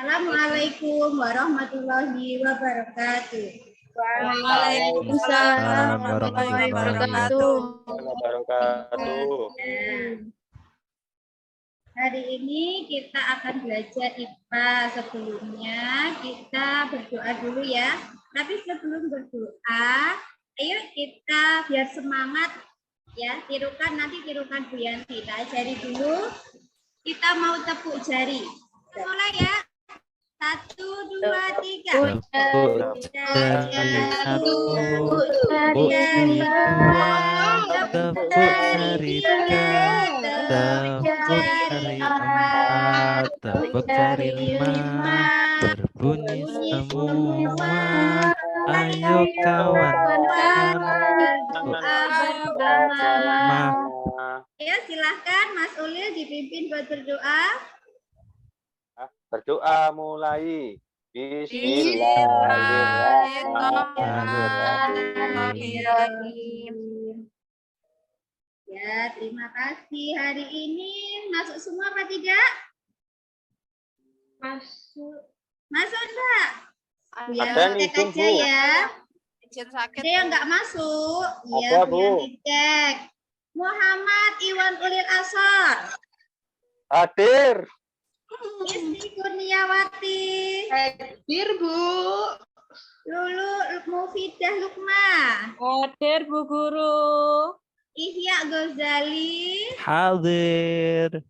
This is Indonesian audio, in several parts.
Assalamualaikum warahmatullahi wabarakatuh. Waalaikumsalam warahmatullahi wabarakatuh. Hari ini kita akan belajar IPA. Sebelumnya kita berdoa dulu ya. Tapi sebelum berdoa, ayo kita biar semangat ya. Tirukan Bu Yanti. Kita ajari dulu. Kita mau tepuk jari. Mulai ya. 1, 2, 3. Tepuk jari 5, berbunyi semua. Ayo kawan-kawan bersama. Ya, silahkan Mas Ulil dipimpin buat berdoa. Berdoa mulai. Bismillahirrahmanirrahim. Ya, terima kasih. Hari ini masuk semua apa tidak? Masuk enggak? Ya, cek aja ya. Ada yang enggak masuk. Ya, Bu Yanti cek. Muhammad Iwan Ulil Asar. Hadir. Isti Kurniawati. Hadir, Bu. Lulu Mufidah Lukma. Hadir, Bu Guru. Ihya Ghazali. Hadir.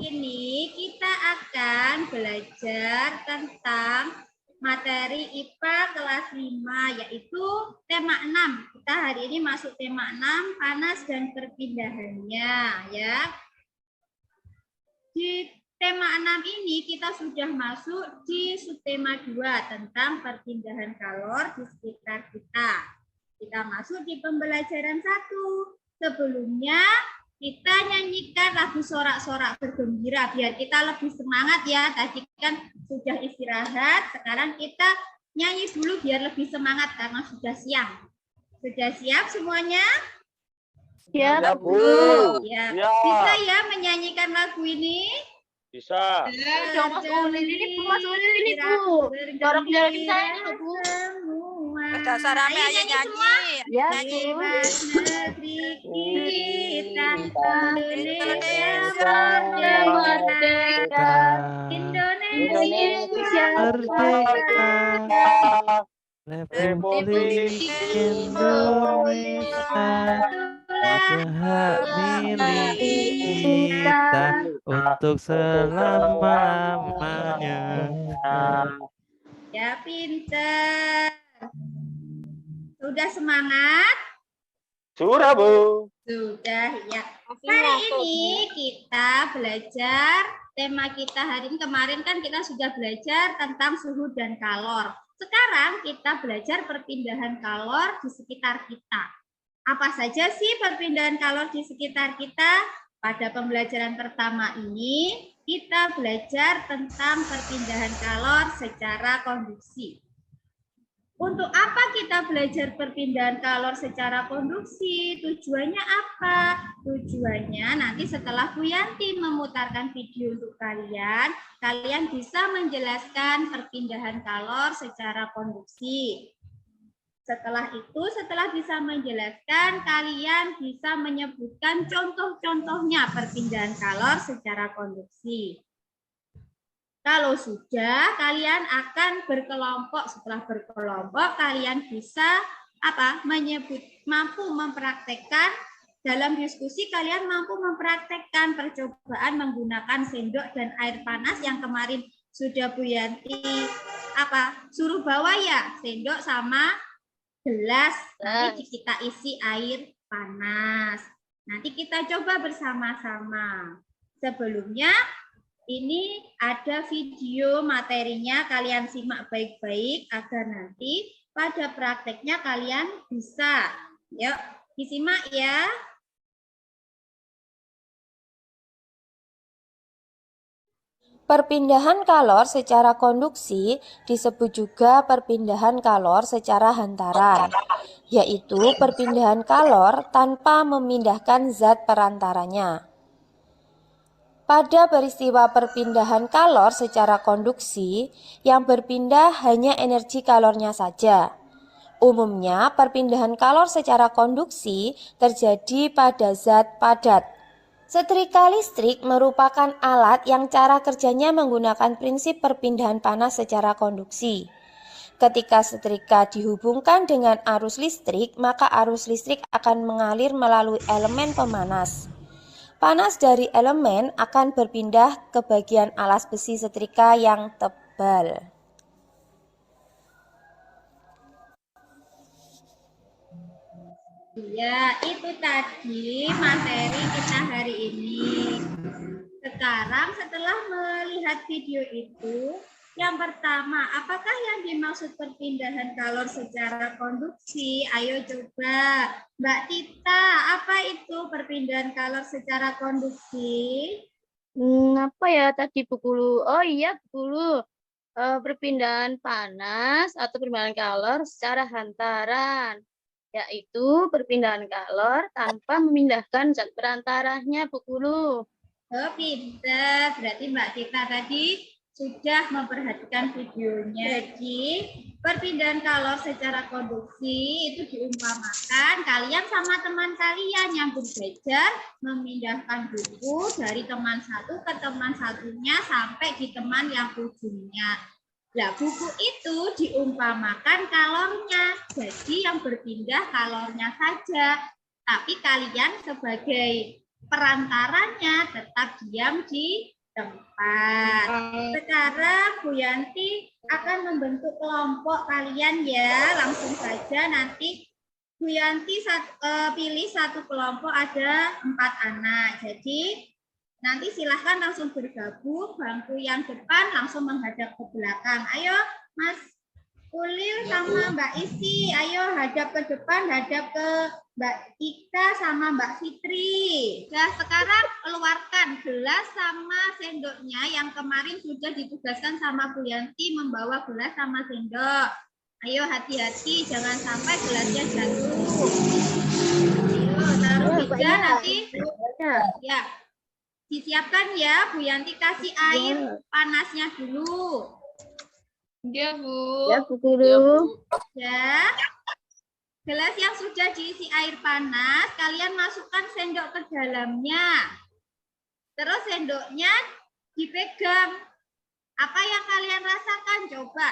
Ini kita akan belajar tentang materi IPA kelas 5, yaitu tema 6. Kita hari ini masuk tema 6, panas dan perpindahannya ya. Di tema 6 ini kita sudah masuk di subtema 2 tentang perpindahan kalor di sekitar kita. Kita masuk di pembelajaran 1. Sebelumnya kita nyanyikan lagu sorak-sorak bergembira biar kita lebih semangat ya. Tadi kan sudah istirahat, sekarang kita nyanyi dulu biar lebih semangat karena sudah siang. Sudah siap semuanya? Ya, Bu. Ya. Ya. Bisa ya menyanyikan lagu ini? Bisa. Mas Ulil ini, Bu. Mas Ulil ini, Bu. Jorok-jorokin saya ini, Bu. Udah rame aja nyanyi. Ya, bebas negeri kita, Indonesia merdeka, Indonesia Merdeka. Republik Indonesia. Hak milik kita untuk selama-lamanya. Ya, pinter. Sudah semangat? Sudah, Bu. Sudah, ya. Hari ini kita belajar, tema kita hari ini, kemarin kan kita sudah belajar tentang suhu dan kalor. Sekarang kita belajar perpindahan kalor di sekitar kita. Apa saja sih perpindahan kalor di sekitar kita? Pada pembelajaran pertama ini, kita belajar tentang perpindahan kalor secara konduksi. Untuk apa kita belajar perpindahan kalor secara konduksi? Tujuannya apa? Tujuannya nanti setelah Bu Yanti memutarkan video untuk kalian, kalian bisa menjelaskan perpindahan kalor secara konduksi. Setelah itu, setelah bisa menjelaskan, kalian bisa menyebutkan contoh-contohnya perpindahan kalor secara konduksi. Kalau sudah, kalian akan berkelompok. Setelah berkelompok, kalian bisa mampu mempraktekkan dalam diskusi. Kalian mampu mempraktekkan percobaan menggunakan sendok dan air panas yang kemarin sudah Bu Yanti suruh bawa ya, sendok sama gelas. Nanti kita isi air panas. Nanti kita coba bersama-sama. Sebelumnya, ini ada video materinya, kalian simak baik-baik agar nanti pada prakteknya kalian bisa. Yuk, disimak ya. Perpindahan kalor secara konduksi disebut juga perpindahan kalor secara hantaran, yaitu perpindahan kalor tanpa memindahkan zat perantaranya. Pada peristiwa perpindahan kalor secara konduksi, yang berpindah hanya energi kalornya saja. Umumnya, perpindahan kalor secara konduksi terjadi pada zat padat. Setrika listrik merupakan alat yang cara kerjanya menggunakan prinsip perpindahan panas secara konduksi. Ketika setrika dihubungkan dengan arus listrik, maka arus listrik akan mengalir melalui elemen pemanas. Panas dari elemen akan berpindah ke bagian alas besi setrika yang tebal. Ya, itu tadi materi kita hari ini. Sekarang setelah melihat video itu, yang pertama, apakah yang dimaksud perpindahan kalor secara konduksi? Ayo coba, Mbak Tita, apa itu perpindahan kalor secara konduksi? Apa ya tadi Bu Guru? Oh iya Bu Guru. Perpindahan panas atau perpindahan kalor secara hantaran, yaitu perpindahan kalor tanpa memindahkan zat perantaranya Bu Guru. Oh, pintar. Berarti Mbak Tita tadi sudah memperhatikan videonya. Jadi, perpindahan kalor secara konduksi itu diumpamakan kalian sama teman kalian yang belajar memindahkan buku dari teman satu ke teman satunya sampai di teman yang ujungnya. Nah, buku itu diumpamakan kalornya. Jadi, yang berpindah kalornya saja. Tapi kalian sebagai perantaranya tetap diam di tempat. Sekarang Bu Yanti akan membentuk kelompok kalian ya. Langsung saja nanti Bu Yanti pilih satu kelompok ada 4 anak. Jadi nanti silahkan langsung bergabung. Bangku yang depan langsung menghadap ke belakang. Ayo Mas Ulil sama Mbak Isi. Ayo hadap ke depan, hadap ke Mbak Ika sama Mbak Fitri. Nah, sekarang keluarkan gelas sama sendoknya yang kemarin sudah ditugaskan sama Bu Yanti membawa gelas sama sendok. Ayo hati-hati, jangan sampai gelasnya jatuh. Ayo taruh meja nanti. Ya, disiapkan ya, Bu Yanti kasih air panasnya dulu. Ya Bu. Ya Bu Guru. Ya. Gelas yang sudah diisi air panas, kalian masukkan sendok ke dalamnya. Terus sendoknya dipegang. Apa yang kalian rasakan? Coba.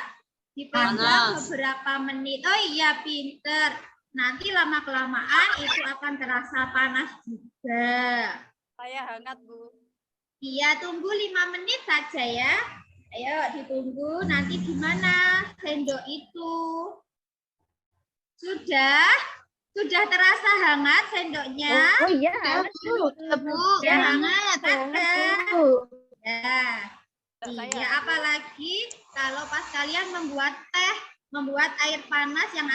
Dipegang beberapa menit. Oh iya, pinter. Nanti lama-kelamaan itu akan terasa panas juga. Saya hangat, Bu. Iya, tunggu 5 menit saja ya. Ayo ditunggu. Nanti gimana sendok itu? Sudah terasa hangat sendoknya? Oh iya, Bu, ya hangat. Ya. Iya, apalagi kalau pas kalian membuat teh, membuat air panas yang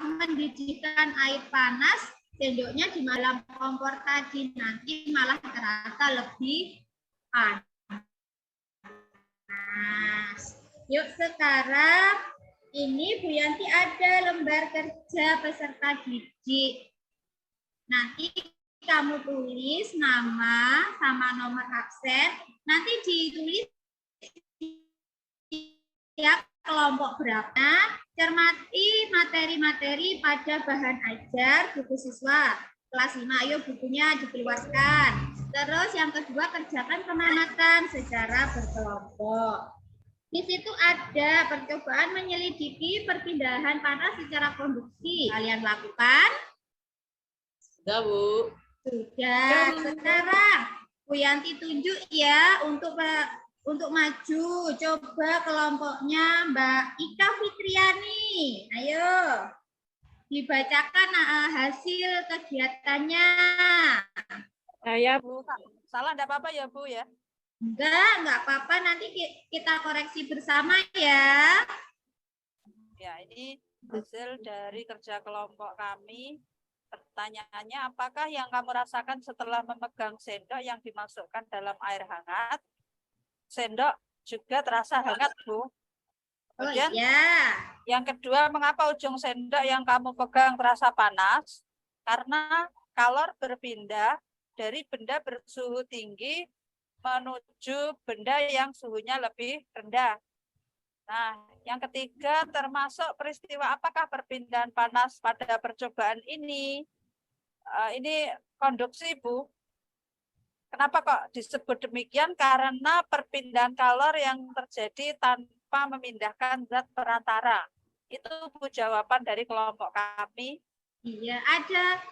mendidihkan air panas, sendoknya di dalam kompor tadi nanti malah terasa lebih panas. Yuk sekarang ini Bu Yanti ada lembar kerja peserta didik. Nanti kamu tulis nama sama nomor absen. Nanti ditulis ya kelompok berapa. Cermati materi-materi pada bahan ajar buku siswa kelas 5. Ayo bukunya dikeluarkan. Terus yang kedua kerjakan pengamatan secara berkelompok. Di situ ada percobaan menyelidiki perpindahan panas secara konduksi. Kalian lakukan? Sudah, Bu. Sudah. Sekarang Bu Yanti tunjuk ya untuk maju. Coba kelompoknya Mbak Ika Fitriani. Ayo. Dibacakan hasil kegiatannya. Saya, Bu. Salah enggak apa-apa ya, Bu ya? Enggak apa-apa. Nanti kita koreksi bersama ya. Ya, ini hasil dari kerja kelompok kami. Pertanyaannya, apakah yang kamu rasakan setelah memegang sendok yang dimasukkan dalam air hangat? Sendok juga terasa hangat, Bu. Kemudian, yang kedua, mengapa ujung sendok yang kamu pegang terasa panas? Karena kalor berpindah dari benda bersuhu tinggi menuju benda yang suhunya lebih rendah. Nah, yang ketiga termasuk peristiwa apakah perpindahan panas pada percobaan ini? Ini konduksi, Bu. Kenapa kok disebut demikian? Karena perpindahan kalor yang terjadi tanpa memindahkan zat perantara. Itu Bu jawaban dari kelompok kami. Iya, ada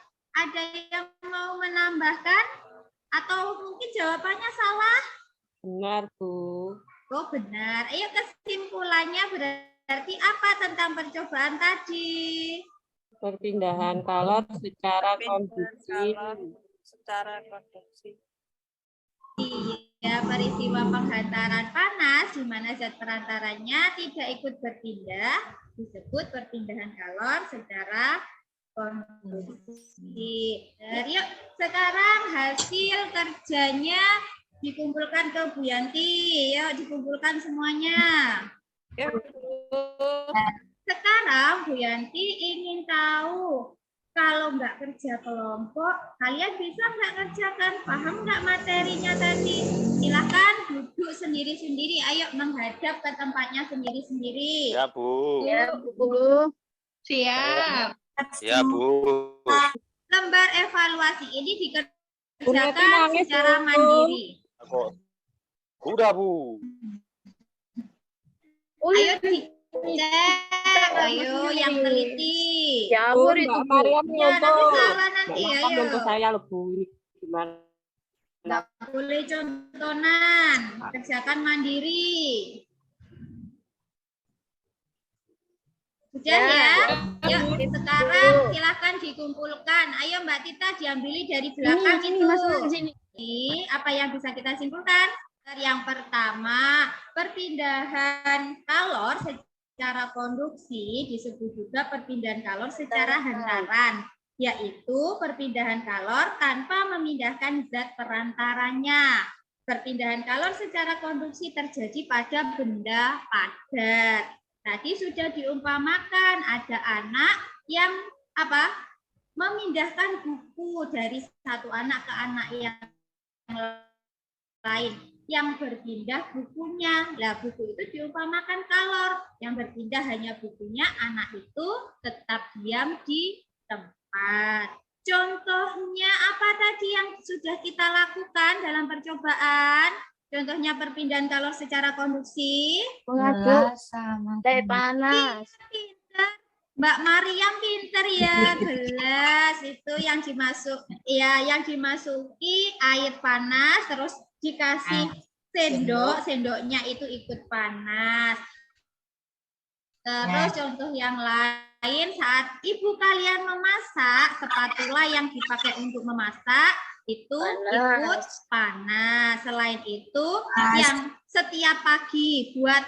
yang mau menambahkan atau mungkin jawabannya salah? Benar, Bu. Oh, benar. Ayo kesimpulannya berarti apa tentang percobaan tadi? Perpindahan kalor secara Perpindahan konduksi. kalor secara konduksi. Iya, peristiwa penghantaran panas di mana zat perantaranya tidak ikut berpindah disebut perpindahan kalor secara konduksi. Yuk, sekarang hasil kerjanya dikumpulkan ke Bu Yanti. Yuk, dikumpulkan semuanya. Ya, Bu. Sekarang Bu Yanti ingin tahu, kalau nggak kerja kelompok, kalian bisa nggak kerjakan? Paham nggak materinya tadi? Silakan duduk sendiri-sendiri. Ayo menghadap ke tempatnya sendiri-sendiri. Ya, Bu. Ya, Bu. Siap. Ya, Bu. Lembar evaluasi ini Nangis, dikerjakan secara Bu. mandiri. Udah, Bu. Ayo dicek. Ayo yang teliti. Jamur itu, Mbak Bu. Mariam Ya, nanti nyontoh. salah nanti. Mbak Mariam Ayo. nyontoh saya loh, Bu. Ini gimana? Nggak boleh contohan. Kerjakan mandiri. Sudah ya? Yuk, sekarang silakan dikumpulkan. Ayo Mbak Tita diambili dari belakang Sini, itu. masuk ke sini. Ini apa yang bisa kita simpulkan? Yang pertama, perpindahan kalor secara konduksi disebut juga perpindahan kalor secara hantaran, yaitu perpindahan kalor tanpa memindahkan zat perantaranya. Perpindahan kalor secara konduksi terjadi pada benda padat. Tadi sudah diumpamakan ada anak yang memindahkan buku dari satu anak ke anak yang lain, yang berpindah bukunya. Lah, buku itu diumpamakan kalor, yang berpindah hanya bukunya, anak itu tetap diam di tempat. Contohnya apa tadi yang sudah kita lakukan dalam percobaan? Contohnya perpindahan kalor secara konduksi. Mengaduk teh panas. Pinter. Mbak Mariam pinter ya, gelas itu yang dimasuki air panas terus dikasih sendoknya itu ikut panas. Terus contoh yang lain, saat ibu kalian memasak, spatula yang dipakai untuk memasak itu ikut panas. Selain itu, yang setiap pagi buat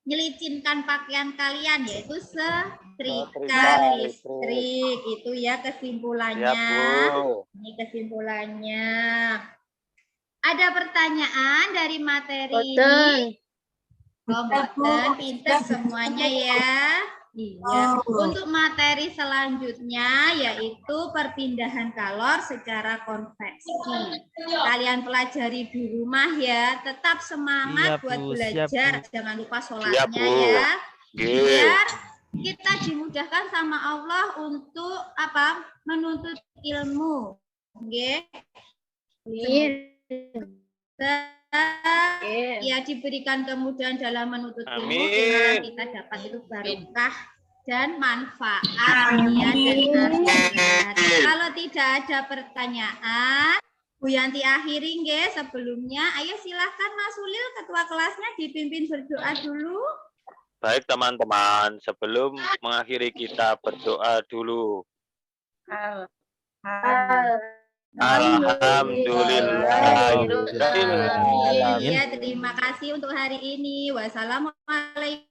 nyelicinkan pakaian kalian yaitu setrika listrik. Itu ya kesimpulannya. Ya, Bu. Ini kesimpulannya. Ada pertanyaan dari materi ini? Boten, pinter semuanya ya. Iya. Untuk materi selanjutnya yaitu perpindahan kalor secara konveksi. Kalian pelajari di rumah ya. Tetap semangat Iya, buat Bu. belajar. Siap, Bu. Jangan lupa Siap, sholatnya Bu. ya. Oke. Biar kita dimudahkan sama Allah untuk menuntut ilmu. Oke. Ya diberikan kemudahan dalam menuntut ilmu, sehingga kita dapat itu barokah dan manfaat dunia dan akhirat. Kalau tidak ada pertanyaan, Bu Yanti akhiri nggih sebelumnya. Ayo silahkan Mas Ulil ketua kelasnya dipimpin berdoa dulu. Baik teman-teman, sebelum mengakhiri kita berdoa dulu. Alhamdulillah. Ya, terima kasih untuk hari ini. Wassalamualaikum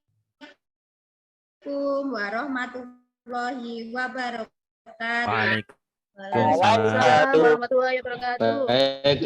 warahmatullahi wabarakatuh. Waalaikumsalam. Waalaikumsalam warahmatullahi wabarakatuh. Baik.